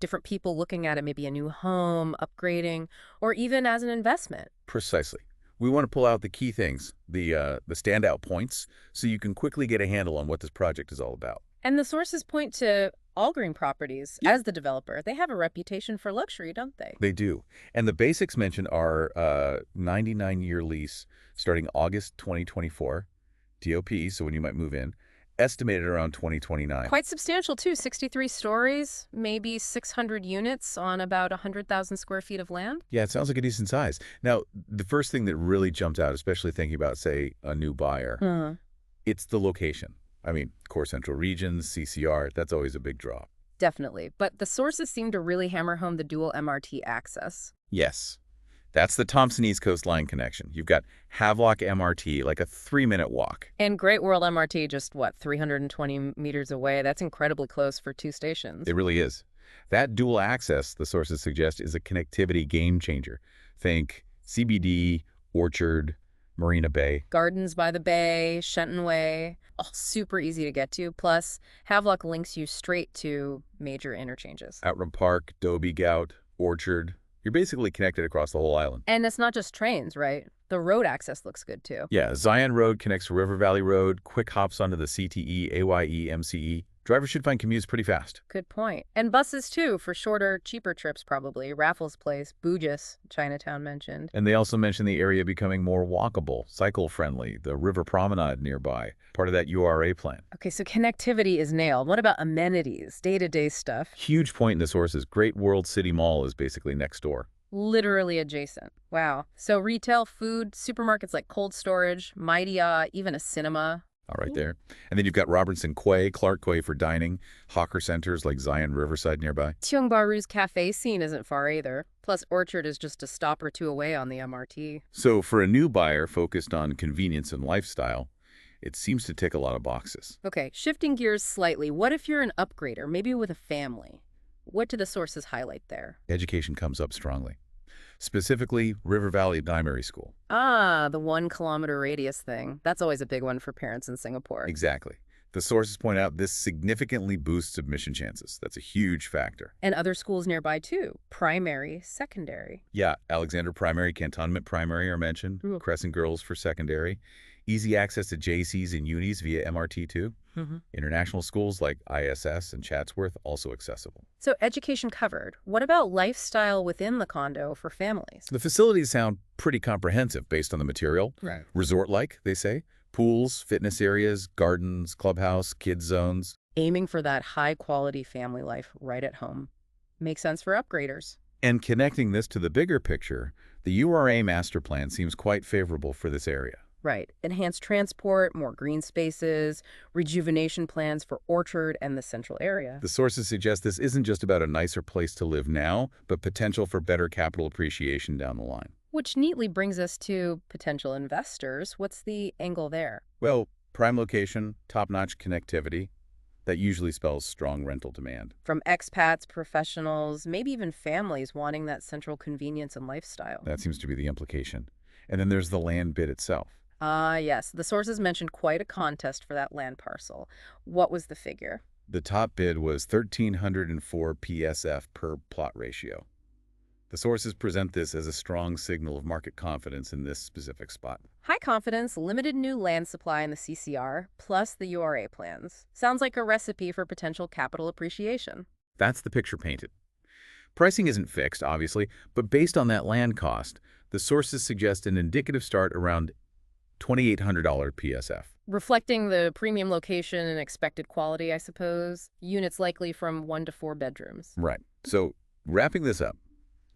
different people looking at it, maybe a new home, upgrading, or even as an investment. Precisely. We want to pull out the key things, the standout points, so you can quickly get a handle on what this project is all about. And the sources point to All Green Properties Yep. as the developer. They have a reputation for luxury, don't they? They do. And the basics mentioned are 99-year lease starting August 2024, DOP, so when you might move in, estimated around 2029. Quite substantial, too. 63 stories, maybe 600 units on about 100,000 square feet of land. Yeah, it sounds like a decent size. Now, the first thing that really jumped out, especially thinking about, say, a new buyer, it's the location. I mean, core central regions, CCR, that's always a big draw. Definitely. But the sources seem to really hammer home the dual MRT access. Yes. That's the Thompson East Coast Line connection. You've got Havelock MRT, like a 3-minute walk. And Great World MRT just, 320 meters away? That's incredibly close for 2 stations. It really is. That dual access, the sources suggest, is a connectivity game changer. Think CBD, Orchard, Marina Bay. Gardens by the Bay, Shenton Way, all super easy to get to. Plus, Havelock links you straight to major interchanges. Outram Park, Dobie Gout, Orchard. You're basically connected across the whole island. And it's not just trains, right? The road access looks good, too. Yeah, Zion Road connects to River Valley Road, quick hops onto the CTE, AYE, MCE. Drivers should find commutes pretty fast. Good point. And buses, too, for shorter, cheaper trips, probably. Raffles Place, Boogis, Chinatown mentioned. And they also mentioned the area becoming more walkable, cycle-friendly, the River Promenade nearby, part of that URA plan. Okay, so connectivity is nailed. What about amenities, day-to-day stuff? Huge point in the sources. Great World City Mall is basically next door. Literally adjacent. Wow. So retail, food, supermarkets like cold storage, Mighty even a cinema. All right there. And then you've got Robertson Quay, Clark Quay for dining, hawker centers like Zion Riverside nearby. Tiong Bahru's cafe scene isn't far either. Plus, Orchard is just a stop or two away on the MRT. So for a new buyer focused on convenience and lifestyle, it seems to tick a lot of boxes. Okay, shifting gears slightly. What if you're an upgrader, maybe with a family? What do the sources highlight there? Education comes up strongly. Specifically, River Valley Primary School. Ah, the 1-kilometer radius thing. That's always a big one for parents in Singapore. Exactly. The sources point out this significantly boosts admission chances. That's a huge factor. And other schools nearby, too. Primary, secondary. Yeah, Alexander Primary, Cantonment Primary are mentioned. Ooh. Crescent Girls for secondary. Easy access to JCs and unis via MRT, too. International schools like ISS and Chatsworth also accessible. So education covered. What about lifestyle within the condo for families? The facilities sound pretty comprehensive based on the material. Right. Resort-like, they say. Pools, fitness areas, gardens, clubhouse, kids zones. Aiming for that high-quality family life right at home. Makes sense for upgraders. And connecting this to the bigger picture, the URA master plan seems quite favorable for this area. Right. Enhanced transport, more green spaces, rejuvenation plans for Orchard and the central area. The sources suggest this isn't just about a nicer place to live now, but potential for better capital appreciation down the line. Which neatly brings us to potential investors. What's the angle there? Well, prime location, top-notch connectivity. That usually spells strong rental demand. From expats, professionals, maybe even families wanting that central convenience and lifestyle. That seems to be the implication. And then there's the land bid itself. Ah, yes. The sources mentioned quite a contest for that land parcel. What was the figure? The top bid was 1,304 PSF per plot ratio. The sources present this as a strong signal of market confidence in this specific spot. High confidence, limited new land supply in the CCR, plus the URA plans. Sounds like a recipe for potential capital appreciation. That's the picture painted. Pricing isn't fixed, obviously, but based on that land cost, the sources suggest an indicative start around $2,800 PSF. Reflecting the premium location and expected quality, I suppose. Units likely from 1 to 4 bedrooms. Right. So, wrapping this up,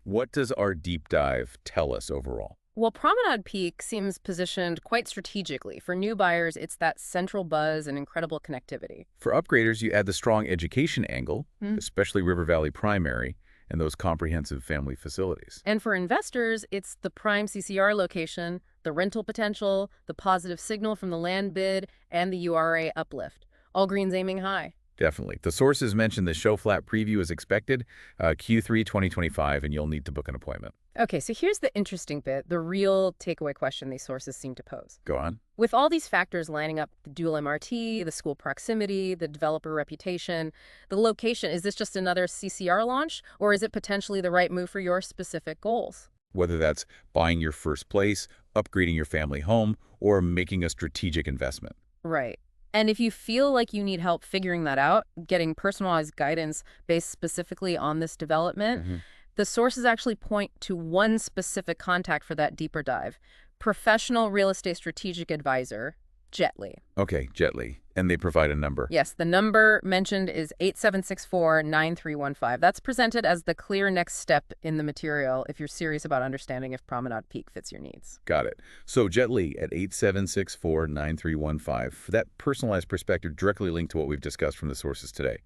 what does our deep dive tell us overall? Well, Promenade Peak seems positioned quite strategically. For new buyers, it's that central buzz and incredible connectivity. For upgraders, you add the strong education angle, especially River Valley Primary, and those comprehensive family facilities. And for investors, it's the prime CCR location, the rental potential, the positive signal from the land bid, and the URA uplift. All greens aiming high. Definitely. The sources mentioned the show flat preview is expected Q3 2025, and you'll need to book an appointment. Okay, so here's the interesting bit, the real takeaway question these sources seem to pose. Go on. With all these factors lining up, the dual MRT, the school proximity, the developer reputation, the location, is this just another CCR launch, or is it potentially the right move for your specific goals? Whether that's buying your first place, upgrading your family home, or making a strategic investment. Right. And if you feel like you need help figuring that out, getting personalized guidance based specifically on this development, the sources actually point to one specific contact for that deeper dive: professional real estate strategic advisor, Jetlee. Okay, Jetlee. And they provide a number. Yes, the number mentioned is 8764-9315. That's presented as the clear next step in the material if you're serious about understanding if Promenade Peak fits your needs. Got it. So Jetlee at 8764-9315 for that personalized perspective directly linked to what we've discussed from the sources today.